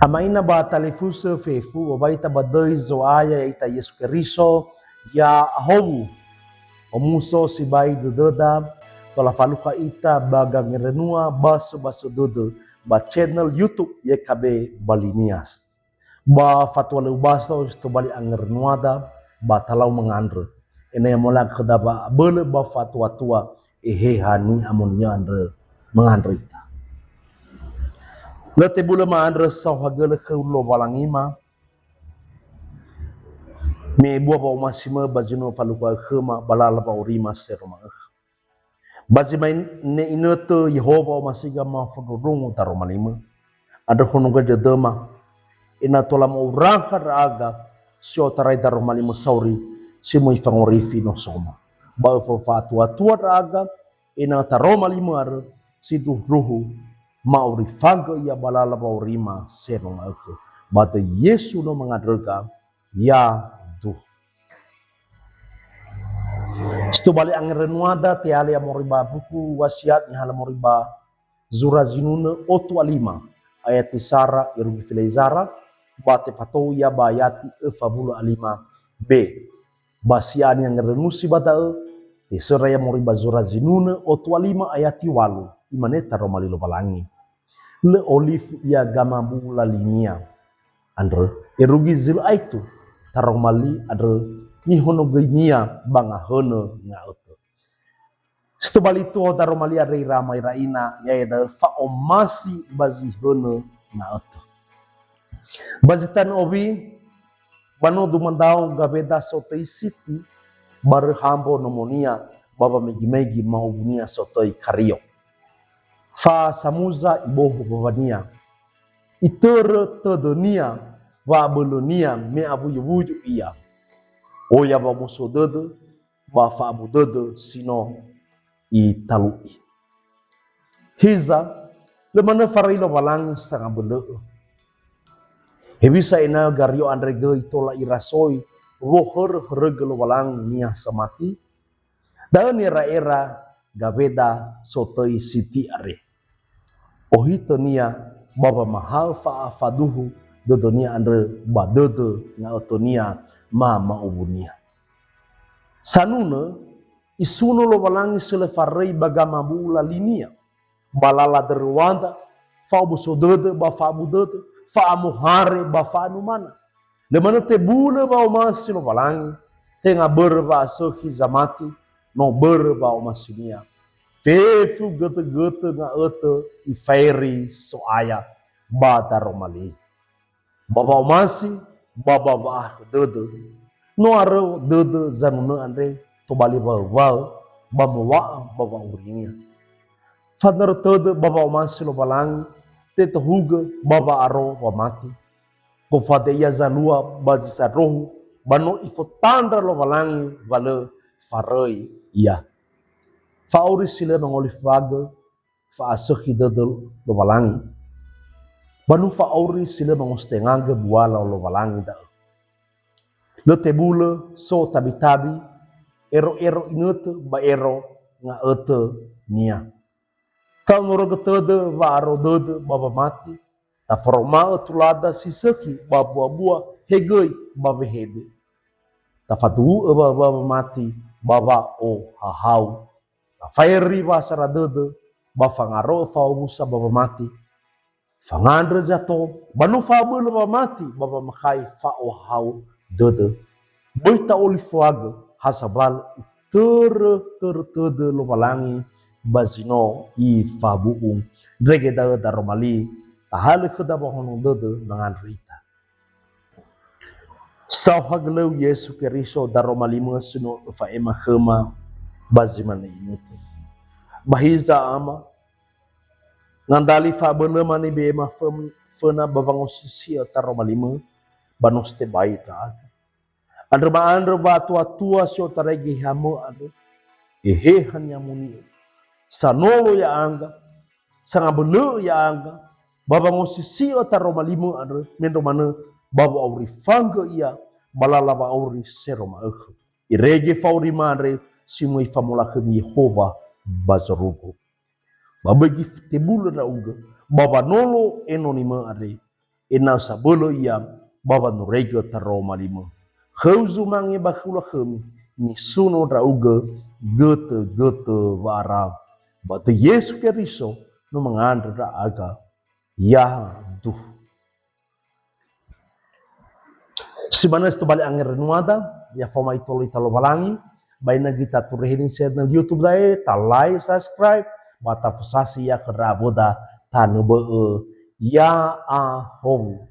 Amaina ba talifusa fefu obaita ba dois zoaya ita Yesu Keriso ya ahobu omuso si bai dudada tola faluka ita baga ngerenua baso dudu ba channel YouTube YKB Balinias ba fatwa leubasto isto bali angerenuada ba talau mengandre ina yang mola kedaba bele ba fatwa tua hani amonia andre mengandre ita lete bule maandre sau hagele ke ulo balangima me bua ba umasima bazino faluka khema balala ba urima seroma bazima ne inoto Yehova umasiga ma fudurungu taromalima ada honoga jadema ina tola mo urangka raga sio tarai taromalima sauri simo ifangorifi no soma ba fatua tua raga ina taromalima ar sidu ruhu mauri faga ya balala ba urima seroma bata Yesu no mengadraga ya duh. Sto bali angerenuada tiale amoriba buku wasiat ni hala moriba Zurazinuna otu alima ayat tisara irugi filezara bate fatou ya bayati fabula alima b basiani angerenusi bata tisara ya moriba Zurazinuna otu alima ayati walu imaneta romalilo balangi le olif ya gama bula linia andre irugi zil aitu taromali andre ni hono gainia banga hono nga oto. Stobali to taromali ada ramai raina ya da fa omasi bazi hono nga oto. Bazitan obi bano dumandao gabeda sotoi city bar hambo nomonia baba megi mau bunia sotoi kario. Fa samuza ibohu babania itere tedonia wa belonia me abu yubuju iya. Oya ba muso dede ba fa abu dede sino i talui hiza le mana farailo balang sanga bele hebisa ina gario andre ge itola irasoi roher regelo balang nia samati dan era gabeda sotoi siti are ohito nia baba mahal fa afaduhu dodonia andre ba dede na otonia ma ubunia sanuna isuno lo balangi sele farei bagama bula linia balala derwanda fa busodode ba fa budode fa amuhare ba fa anumana le mana te bula ba umasi lo balangi tenga berba sohi zamati no berba umasinia fefu gete nga ete ifairi so aya ba daromali baba umasi baba bah dede no aro dede zanuna andre to bali ba mawa baba urinya fadar todo baba masilo balang te huga baba aro wa mati ko fade ya zanua bazisa rohu bano ifotandra lo balangi vale faroi ya fauri sile mangoli faga fa asohi dede lo balangi banu fauri sile mangostengaga buala lo balangi da lo tebule so tabi ero inete ba ero nga ete nia kau ngoro getede ba aro dede baba mati ta forma tulada siseki ba bua hegoi baba hede ta fatu baba mati baba o hahau ta fairi ba sara dede ba fangaro fa musa baba mati fangandre jato banu fa bulu baba mati baba makai fa o hau dede boita olifuaga hasabal ter lo balangi bazino i fabuung drege da romali tahale keda bohono dede dengan rita sauhaglau Yesu Keriso da romali mengesuno fa ema khema bazimana ini bahiza ama ngandali fa belema ni be ma fena babangosisi ta romali banoste baita andra ba tua sio taregi hamu adu hanya muni sanolo ya anga sanga belu ya anga baba ngosisi taroma limu adu mendo mana baba auri fanga ia balala ba auri seroma irege fauri mare simui famula khemi Yehova bazarugo baba gif tebulu na uga baba nolo enonima ade Ina sabolo ia baba no rego taroma lima. Heuzu mangi bakula kemi ni suno rauga gete vara. Batu Yesu Keriso no mangandra aga ya duh. Sibanas tu balik angin renuada ya foma itolo balangi. Baina kita turehini share na YouTube dae, ta like, subscribe, bata fusasi ya keraboda tanu be ya ahom.